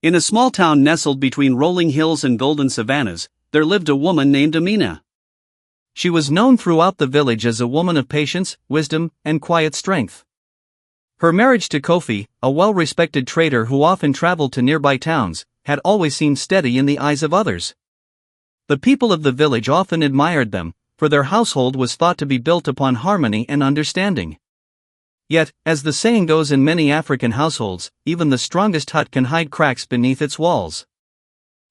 In a small town nestled between rolling hills and golden savannas, there lived a woman named Amina. She was known throughout the village as a woman of patience, wisdom, and quiet strength. Her marriage to Kofi, a well-respected trader who often traveled to nearby towns, had always seemed steady in the eyes of others. The people of the village often admired them, for their household was thought to be built upon harmony and understanding. Yet, as the saying goes in many African households, even the strongest hut can hide cracks beneath its walls.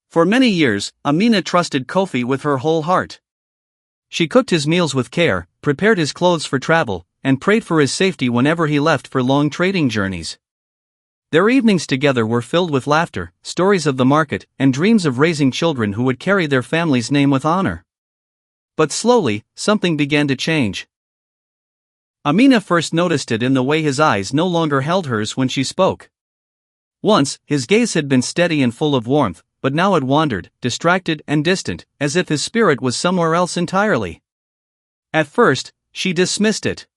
For many years, Amina trusted Kofi with her whole heart. She cooked his meals with care, prepared his clothes for travel, and prayed for his safety whenever he left for long trading journeys. Their evenings together were filled with laughter, stories of the market, and dreams of raising children who would carry their family's name with honor. But slowly, something began to change. Amina first noticed it in the way his eyes no longer held hers when she spoke. Once, his gaze had been steady and full of warmth, but now it wandered, distracted and distant, as if his spirit was somewhere else entirely. At first, she dismissed it.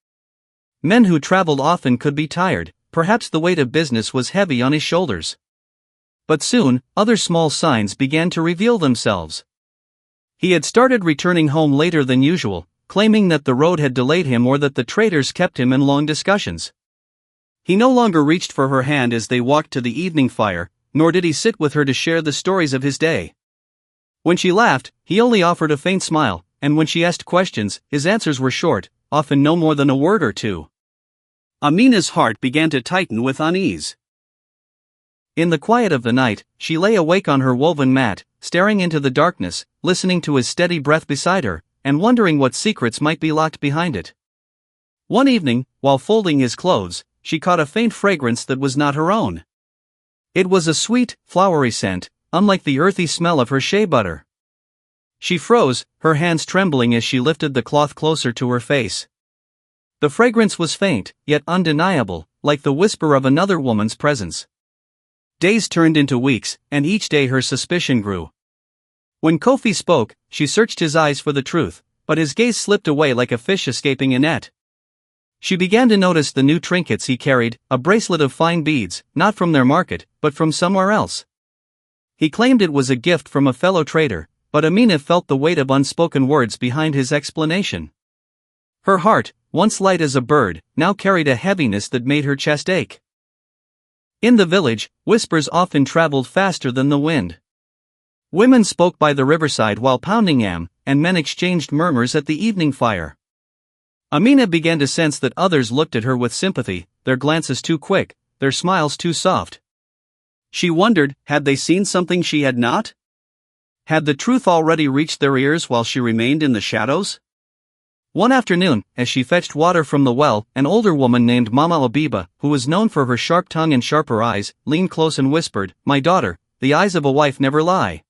Men who traveled often could be tired, perhaps the weight of business was heavy on his shoulders. But soon, other small signs began to reveal themselves. He had started returning home later than usual, claiming that the road had delayed him or that the traders kept him in long discussions. He no longer reached for her hand as they walked to the evening fire, nor did he sit with her to share the stories of his day. When she laughed, he only offered a faint smile, and when she asked questions, his answers were short, often no more than a word or two. Amina's heart began to tighten with unease. In the quiet of the night, she lay awake on her woven mat, staring into the darkness, listening to his steady breath beside her, and wondering what secrets might be locked behind it. One evening, while folding his clothes, she caught a faint fragrance that was not her own. It was a sweet, flowery scent, unlike the earthy smell of her shea butter. She froze, her hands trembling as she lifted the cloth closer to her face. The fragrance was faint, yet undeniable, like the whisper of another woman's presence. Days turned into weeks, and each day her suspicion grew. When Kofi spoke, she searched his eyes for the truth, but his gaze slipped away like a fish escaping a net. She began to notice the new trinkets he carried, a bracelet of fine beads, not from their market, but from somewhere else. He claimed it was a gift from a fellow trader, but Amina felt the weight of unspoken words behind his explanation. Her heart, once light as a bird, now carried a heaviness that made her chest ache. In the village, whispers often traveled faster than the wind. Women spoke by the riverside while pounding yam, and men exchanged murmurs at the evening fire. Amina began to sense that others looked at her with sympathy, their glances too quick, their smiles too soft. She wondered, had they seen something she had not? Had the truth already reached their ears while she remained in the shadows? One afternoon, as she fetched water from the well, an older woman named Mama Obiba, who was known for her sharp tongue and sharper eyes, leaned close and whispered, "My daughter, the eyes of a wife never lie.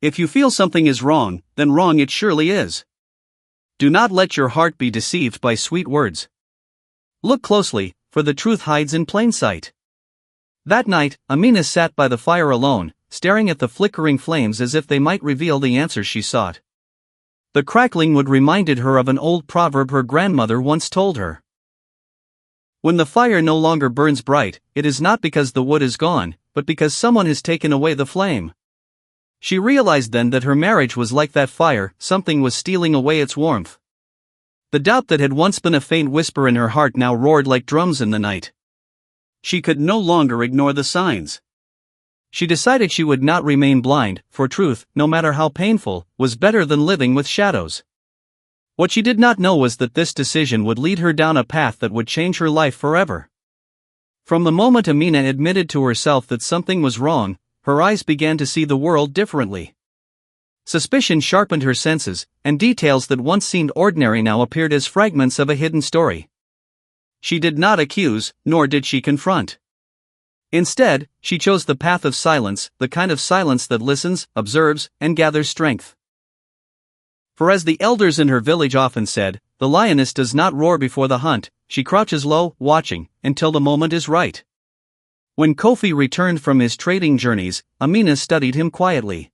If you feel something is wrong, then wrong it surely is. Do not let your heart be deceived by sweet words. Look closely, for the truth hides in plain sight." That night, Amina sat by the fire alone, staring at the flickering flames as if they might reveal the answers she sought. The crackling wood reminded her of an old proverb her grandmother once told her. When the fire no longer burns bright, it is not because the wood is gone, but because someone has taken away the flame. She realized then that her marriage was like that fire, something was stealing away its warmth. The doubt that had once been a faint whisper in her heart now roared like drums in the night. She could no longer ignore the signs. She decided she would not remain blind, for truth, no matter how painful, was better than living with shadows. What she did not know was that this decision would lead her down a path that would change her life forever. From the moment Amina admitted to herself that something was wrong, her eyes began to see the world differently. Suspicion sharpened her senses, and details that once seemed ordinary now appeared as fragments of a hidden story. She did not accuse, nor did she confront. Instead, she chose the path of silence, the kind of silence that listens, observes, and gathers strength. For as the elders in her village often said, the lioness does not roar before the hunt, she crouches low, watching, until the moment is right. When Kofi returned from his trading journeys, Amina studied him quietly.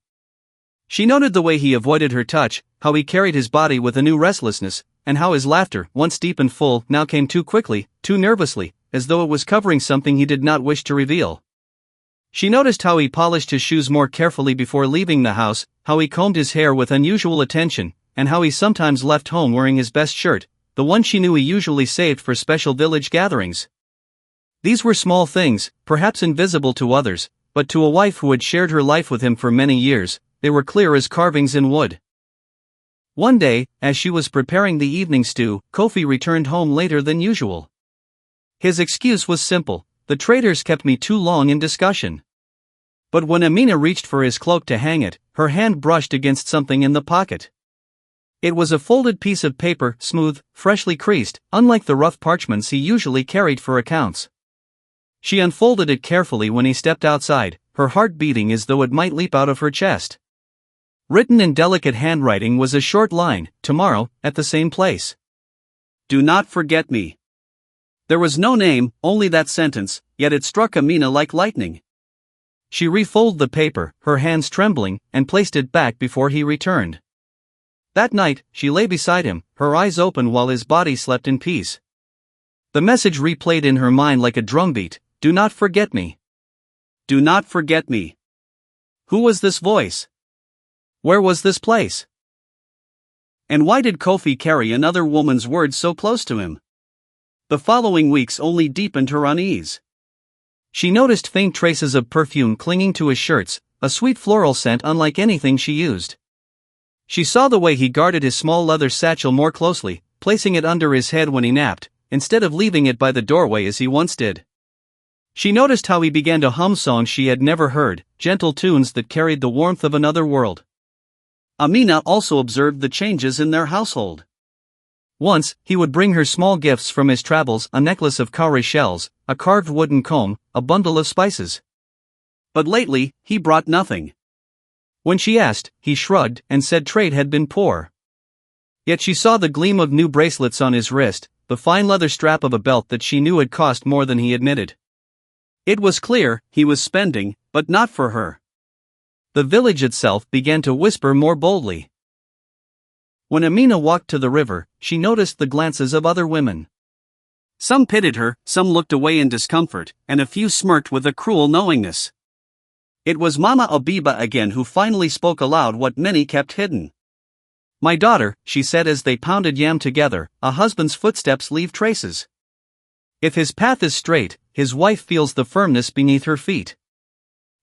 She noted the way he avoided her touch, how he carried his body with a new restlessness, and how his laughter, once deep and full, now came too quickly, too nervously, as though it was covering something he did not wish to reveal. She noticed how he polished his shoes more carefully before leaving the house, how he combed his hair with unusual attention, and how he sometimes left home wearing his best shirt, the one she knew he usually saved for special village gatherings. These were small things, perhaps invisible to others, but to a wife who had shared her life with him for many years, they were clear as carvings in wood. One day, as she was preparing the evening stew, Kofi returned home later than usual. His excuse was simple: the traders kept me too long in discussion. But when Amina reached for his cloak to hang it, her hand brushed against something in the pocket. It was a folded piece of paper, smooth, freshly creased, unlike the rough parchments he usually carried for accounts. She unfolded it carefully when he stepped outside, her heart beating as though it might leap out of her chest. Written in delicate handwriting was a short line: tomorrow, at the same place. Do not forget me. There was no name, only that sentence, yet it struck Amina like lightning. She refolded the paper, her hands trembling, and placed it back before he returned. That night, she lay beside him, her eyes open while his body slept in peace. The message replayed in her mind like a drumbeat: do not forget me. Do not forget me. Who was this voice? Where was this place? And why did Kofi carry another woman's words so close to him? The following weeks only deepened her unease. She noticed faint traces of perfume clinging to his shirts, a sweet floral scent unlike anything she used. She saw the way he guarded his small leather satchel more closely, placing it under his head when he napped, instead of leaving it by the doorway as he once did. She noticed how he began to hum songs she had never heard, gentle tunes that carried the warmth of another world. Amina also observed the changes in their household. Once, he would bring her small gifts from his travels: a necklace of cowrie shells, a carved wooden comb, a bundle of spices. But lately, he brought nothing. When she asked, he shrugged and said trade had been poor. Yet she saw the gleam of new bracelets on his wrist, the fine leather strap of a belt that she knew had cost more than he admitted. It was clear, he was spending, but not for her. The village itself began to whisper more boldly. When Amina walked to the river, she noticed the glances of other women. Some pitied her, some looked away in discomfort, and a few smirked with a cruel knowingness. It was Mama Abiba again who finally spoke aloud what many kept hidden. My daughter, she said as they pounded yam together, a husband's footsteps leave traces. If his path is straight, his wife feels the firmness beneath her feet.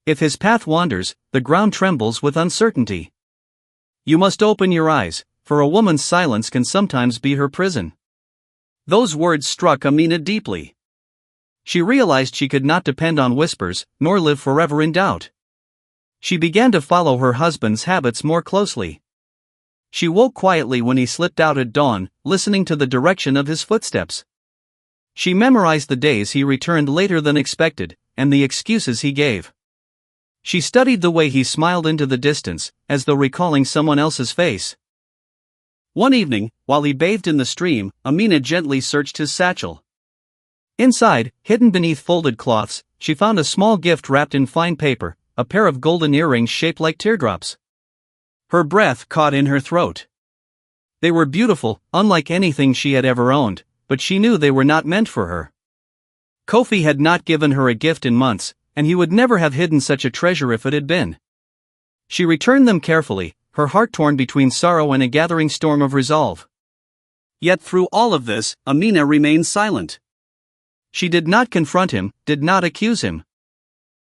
If his path wanders, the ground trembles with uncertainty. You must open your eyes, for a woman's silence can sometimes be her prison. Those words struck Amina deeply. She realized she could not depend on whispers, nor live forever in doubt. She began to follow her husband's habits more closely. She woke quietly when he slipped out at dawn, listening to the direction of his footsteps. She memorized the days he returned later than expected, and the excuses he gave. She studied the way he smiled into the distance, as though recalling someone else's face. One evening, while he bathed in the stream, Amina gently searched his satchel. Inside, hidden beneath folded cloths, she found a small gift wrapped in fine paper, a pair of golden earrings shaped like teardrops. Her breath caught in her throat. They were beautiful, unlike anything she had ever owned, but she knew they were not meant for her. Kofi had not given her a gift in months, and he would never have hidden such a treasure if it had been. She returned them carefully, her heart torn between sorrow and a gathering storm of resolve. Yet through all of this, Amina remained silent. She did not confront him, did not accuse him.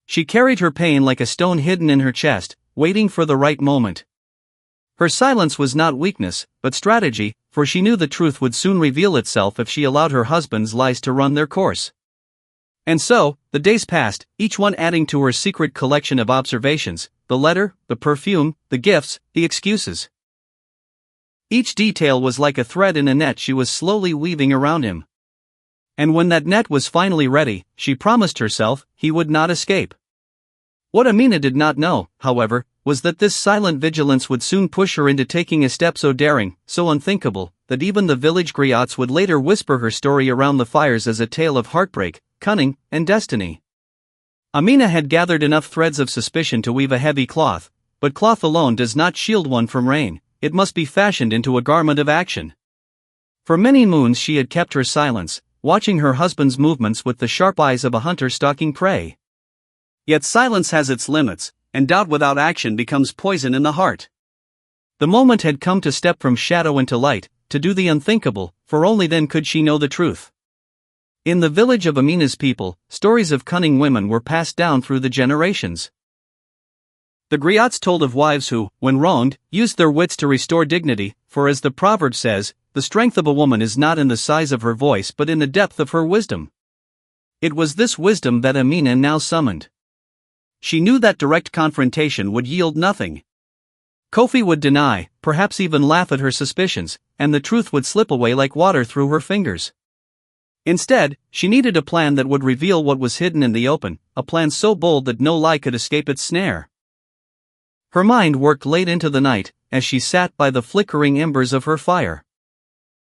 She carried her pain like a stone hidden in her chest, waiting for the right moment. Her silence was not weakness, but strategy, for she knew the truth would soon reveal itself if she allowed her husband's lies to run their course. And so, the days passed, each one adding to her secret collection of observations: the letter, the perfume, the gifts, the excuses. Each detail was like a thread in a net she was slowly weaving around him. And when that net was finally ready, she promised herself he would not escape. What Amina did not know, however, was that this silent vigilance would soon push her into taking a step so daring, so unthinkable, that even the village griots would later whisper her story around the fires as a tale of heartbreak, cunning, and destiny. Amina had gathered enough threads of suspicion to weave a heavy cloth, but cloth alone does not shield one from rain, it must be fashioned into a garment of action. For many moons she had kept her silence, watching her husband's movements with the sharp eyes of a hunter stalking prey. Yet silence has its limits, and doubt without action becomes poison in the heart. The moment had come to step from shadow into light, to do the unthinkable, for only then could she know the truth. In the village of Amina's people, stories of cunning women were passed down through the generations. The griots told of wives who, when wronged, used their wits to restore dignity, for as the proverb says, the strength of a woman is not in the size of her voice but in the depth of her wisdom. It was this wisdom that Amina now summoned. She knew that direct confrontation would yield nothing. Kofi would deny, perhaps even laugh at her suspicions, and the truth would slip away like water through her fingers. Instead, she needed a plan that would reveal what was hidden in the open, a plan so bold that no lie could escape its snare. Her mind worked late into the night, as she sat by the flickering embers of her fire.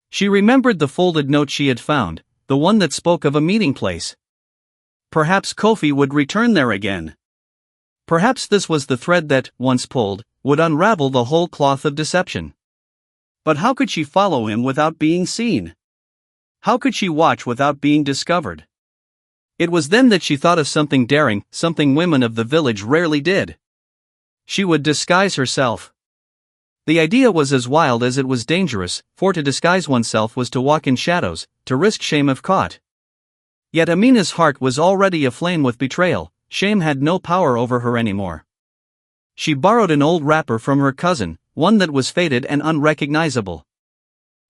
She remembered the folded note she had found, the one that spoke of a meeting place. Perhaps Kofi would return there again. Perhaps this was the thread that, once pulled, would unravel the whole cloth of deception. But how could she follow him without being seen? How could she watch without being discovered? It was then that she thought of something daring, something women of the village rarely did. She would disguise herself. The idea was as wild as it was dangerous, for to disguise oneself was to walk in shadows, to risk shame if caught. Yet Amina's heart was already aflame with betrayal. Shame had no power over her anymore. She borrowed an old wrapper from her cousin, one that was faded and unrecognizable.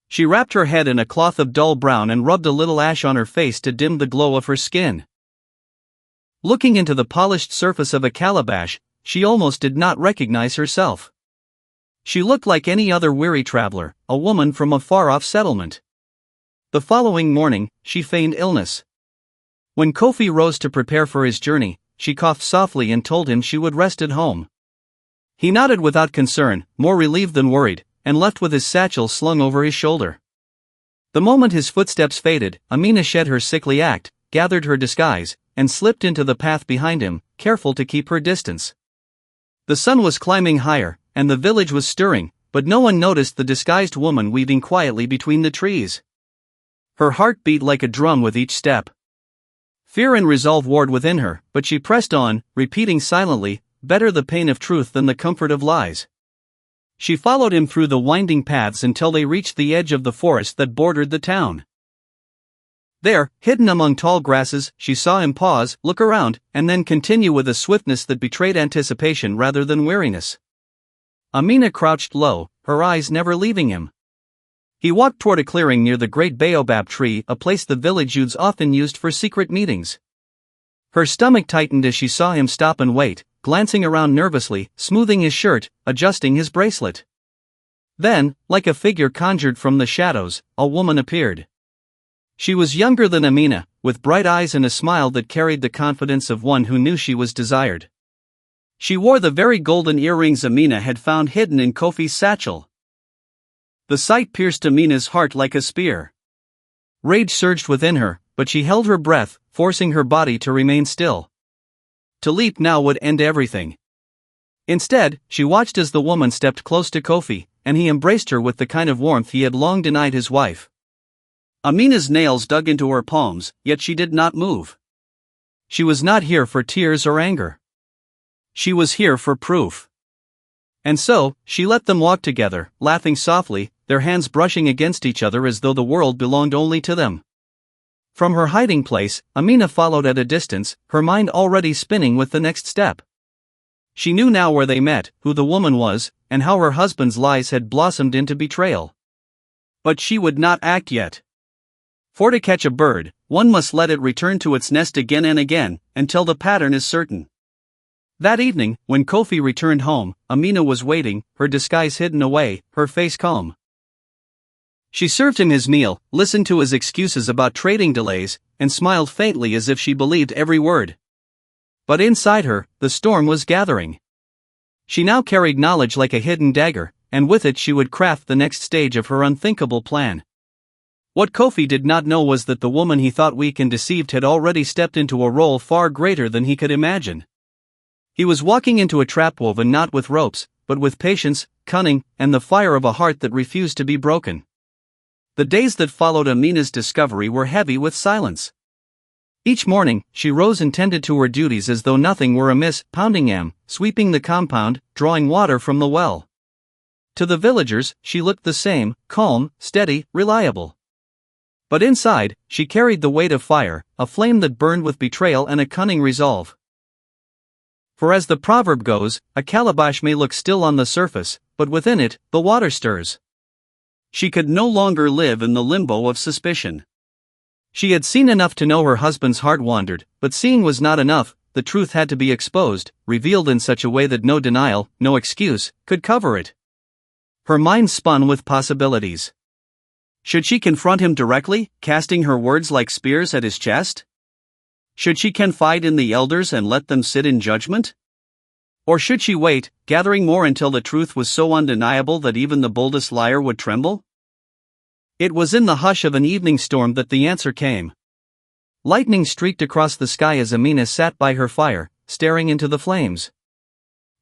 She wrapped her head in a cloth of dull brown and rubbed a little ash on her face to dim the glow of her skin. Looking into the polished surface of a calabash, she almost did not recognize herself. She looked like any other weary traveler, a woman from a far-off settlement. The following morning, she feigned illness. When Kofi rose to prepare for his journey, she coughed softly and told him she would rest at home. He nodded without concern, more relieved than worried, and left with his satchel slung over his shoulder. The moment his footsteps faded, Amina shed her sickly act, gathered her disguise, and slipped into the path behind him, careful to keep her distance. The sun was climbing higher, and the village was stirring, but no one noticed the disguised woman weaving quietly between the trees. Her heart beat like a drum with each step. Fear and resolve warred within her, but she pressed on, repeating silently, "Better the pain of truth than the comfort of lies." She followed him through the winding paths until they reached the edge of the forest that bordered the town. There, hidden among tall grasses, she saw him pause, look around, and then continue with a swiftness that betrayed anticipation rather than weariness. Amina crouched low, her eyes never leaving him. He walked toward a clearing near the great baobab tree, a place the village youths often used for secret meetings. Her stomach tightened as she saw him stop and wait, glancing around nervously, smoothing his shirt, adjusting his bracelet. Then, like a figure conjured from the shadows, a woman appeared. She was younger than Amina, with bright eyes and a smile that carried the confidence of one who knew she was desired. She wore the very golden earrings Amina had found hidden in Kofi's satchel. The sight pierced Amina's heart like a spear. Rage surged within her, but she held her breath, forcing her body to remain still. To leap now would end everything. Instead, she watched as the woman stepped close to Kofi, and he embraced her with the kind of warmth he had long denied his wife. Amina's nails dug into her palms, yet she did not move. She was not here for tears or anger. She was here for proof. And so, she let them walk together, laughing softly, their hands brushing against each other as though the world belonged only to them. From her hiding place, Amina followed at a distance, her mind already spinning with the next step. She knew now where they met, who the woman was, and how her husband's lies had blossomed into betrayal. But she would not act yet. For to catch a bird, one must let it return to its nest again and again, until the pattern is certain. That evening, when Kofi returned home, Amina was waiting, her disguise hidden away, her face calm. She served him his meal, listened to his excuses about trading delays, and smiled faintly as if she believed every word. But inside her, the storm was gathering. She now carried knowledge like a hidden dagger, and with it she would craft the next stage of her unthinkable plan. What Kofi did not know was that the woman he thought weak and deceived had already stepped into a role far greater than he could imagine. He was walking into a trap woven not with ropes, but with patience, cunning, and the fire of a heart that refused to be broken. The days that followed Amina's discovery were heavy with silence. Each morning, she rose and tended to her duties as though nothing were amiss, pounding yam, sweeping the compound, drawing water from the well. To the villagers, she looked the same, calm, steady, reliable. But inside, she carried the weight of fire, a flame that burned with betrayal and a cunning resolve. For as the proverb goes, a calabash may look still on the surface, but within it, the water stirs. She could no longer live in the limbo of suspicion. She had seen enough to know her husband's heart wandered, but seeing was not enough. The truth had to be exposed, revealed in such a way that no denial, no excuse, could cover it. Her mind spun with possibilities. Should she confront him directly, casting her words like spears at his chest? Should she confide in the elders and let them sit in judgment? Or should she wait, gathering more until the truth was so undeniable that even the boldest liar would tremble? It was in the hush of an evening storm that the answer came. Lightning streaked across the sky as Amina sat by her fire, staring into the flames.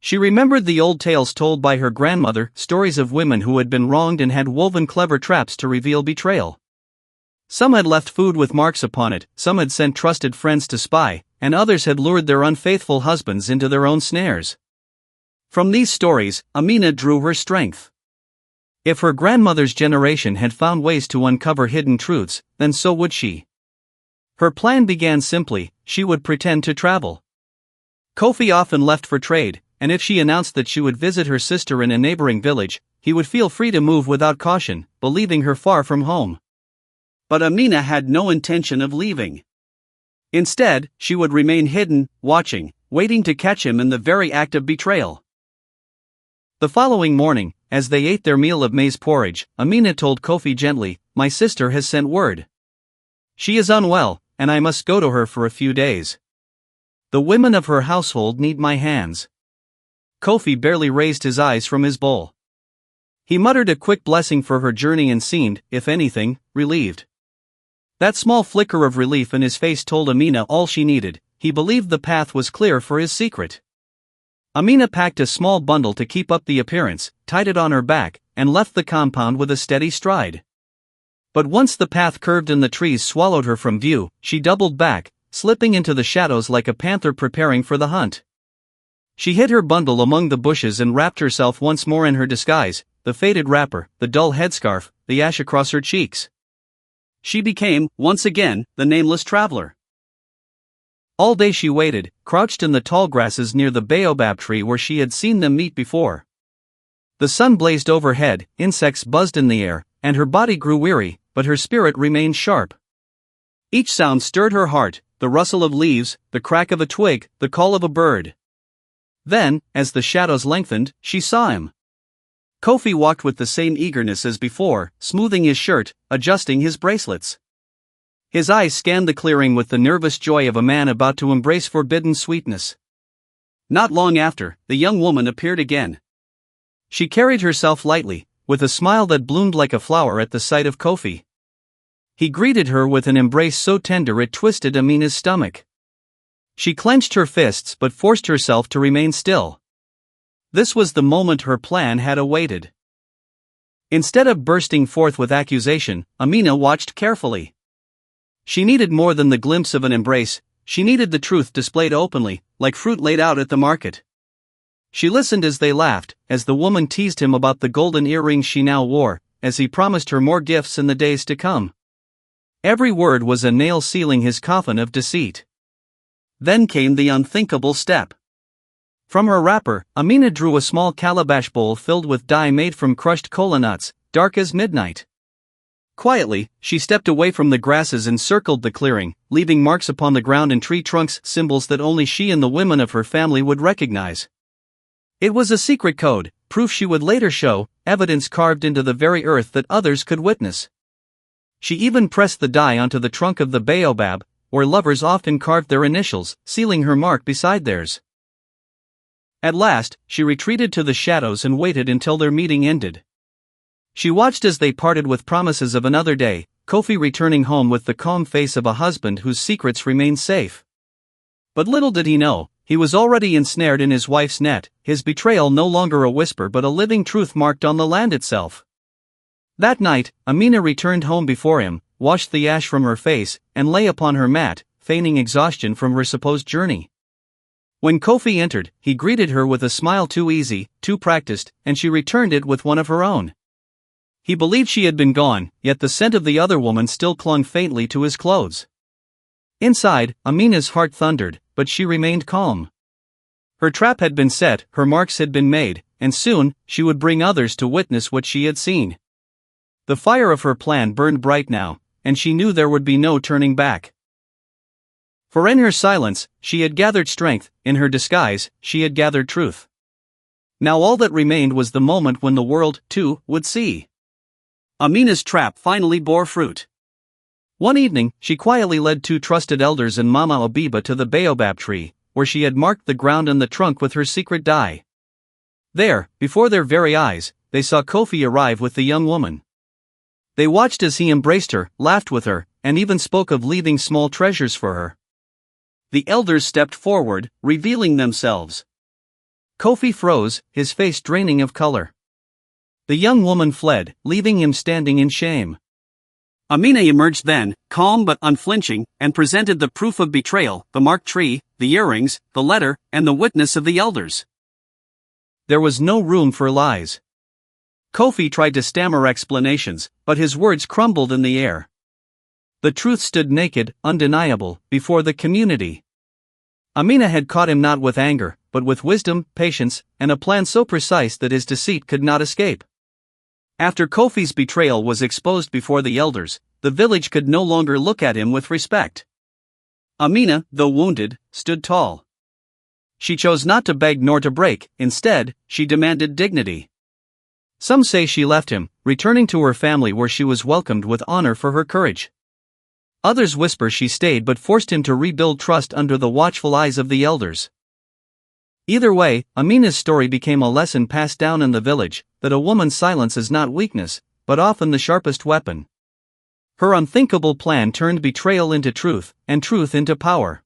She remembered the old tales told by her grandmother, stories of women who had been wronged and had woven clever traps to reveal betrayal. Some had left food with marks upon it, some had sent trusted friends to spy, and others had lured their unfaithful husbands into their own snares. From these stories, Amina drew her strength. If her grandmother's generation had found ways to uncover hidden truths, then so would she. Her plan began simply: she would pretend to travel. Kofi often left for trade, and if she announced that she would visit her sister in a neighboring village, he would feel free to move without caution, believing her far from home. But Amina had no intention of leaving. Instead, she would remain hidden, watching, waiting to catch him in the very act of betrayal. The following morning, as they ate their meal of maize porridge, Amina told Kofi gently, "My sister has sent word. She is unwell, and I must go to her for a few days. The women of her household need my hands." Kofi barely raised his eyes from his bowl. He muttered a quick blessing for her journey and seemed, if anything, relieved. That small flicker of relief in his face told Amina all she needed. He believed the path was clear for his secret. Amina packed a small bundle to keep up the appearance, tied it on her back, and left the compound with a steady stride. But once the path curved and the trees swallowed her from view, she doubled back, slipping into the shadows like a panther preparing for the hunt. She hid her bundle among the bushes and wrapped herself once more in her disguise, the faded wrapper, the dull headscarf, the ash across her cheeks. She became, once again, the nameless traveler. All day she waited, crouched in the tall grasses near the baobab tree where she had seen them meet before. The sun blazed overhead, insects buzzed in the air, and her body grew weary, but her spirit remained sharp. Each sound stirred her heart: the rustle of leaves, the crack of a twig, the call of a bird. Then, as the shadows lengthened, she saw him. Kofi walked with the same eagerness as before, smoothing his shirt, adjusting his bracelets. His eyes scanned the clearing with the nervous joy of a man about to embrace forbidden sweetness. Not long after, the young woman appeared again. She carried herself lightly, with a smile that bloomed like a flower at the sight of Kofi. He greeted her with an embrace so tender it twisted Amina's stomach. She clenched her fists but forced herself to remain still. This was the moment her plan had awaited. Instead of bursting forth with accusation, Amina watched carefully. She needed more than the glimpse of an embrace, she needed the truth displayed openly, like fruit laid out at the market. She listened as they laughed, as the woman teased him about the golden earrings she now wore, as he promised her more gifts in the days to come. Every word was a nail sealing his coffin of deceit. Then came the unthinkable step. From her wrapper, Amina drew a small calabash bowl filled with dye made from crushed kola nuts, dark as midnight. Quietly, she stepped away from the grasses and circled the clearing, leaving marks upon the ground and tree trunks, symbols that only she and the women of her family would recognize. It was a secret code, proof she would later show, evidence carved into the very earth that others could witness. She even pressed the dye onto the trunk of the baobab, where lovers often carved their initials, sealing her mark beside theirs. At last, she retreated to the shadows and waited until their meeting ended. She watched as they parted with promises of another day, Kofi returning home with the calm face of a husband whose secrets remained safe. But little did he know, he was already ensnared in his wife's net, his betrayal no longer a whisper but a living truth marked on the land itself. That night, Amina returned home before him, washed the ash from her face, and lay upon her mat, feigning exhaustion from her supposed journey. When Kofi entered, he greeted her with a smile too easy, too practiced, and she returned it with one of her own. He believed she had been gone, yet the scent of the other woman still clung faintly to his clothes. Inside, Amina's heart thundered, but she remained calm. Her trap had been set, her marks had been made, and soon, she would bring others to witness what she had seen. The fire of her plan burned bright now, and she knew there would be no turning back. For in her silence, she had gathered strength, in her disguise, she had gathered truth. Now all that remained was the moment when the world, too, would see. Amina's trap finally bore fruit. One evening, she quietly led 2 trusted elders and Mama Abiba to the baobab tree, where she had marked the ground and the trunk with her secret dye. There, before their very eyes, they saw Kofi arrive with the young woman. They watched as he embraced her, laughed with her, and even spoke of leaving small treasures for her. The elders stepped forward, revealing themselves. Kofi froze, his face draining of color. The young woman fled, leaving him standing in shame. Amina emerged then, calm but unflinching, and presented the proof of betrayal, the marked tree, the earrings, the letter, and the witness of the elders. There was no room for lies. Kofi tried to stammer explanations, but his words crumbled in the air. The truth stood naked, undeniable, before the community. Amina had caught him not with anger, but with wisdom, patience, and a plan so precise that his deceit could not escape. After Kofi's betrayal was exposed before the elders, the village could no longer look at him with respect. Amina, though wounded, stood tall. She chose not to beg nor to break, instead, she demanded dignity. Some say she left him, returning to her family where she was welcomed with honor for her courage. Others whisper she stayed but forced him to rebuild trust under the watchful eyes of the elders. Either way, Amina's story became a lesson passed down in the village, that a woman's silence is not weakness, but often the sharpest weapon. Her unthinkable plan turned betrayal into truth, and truth into power.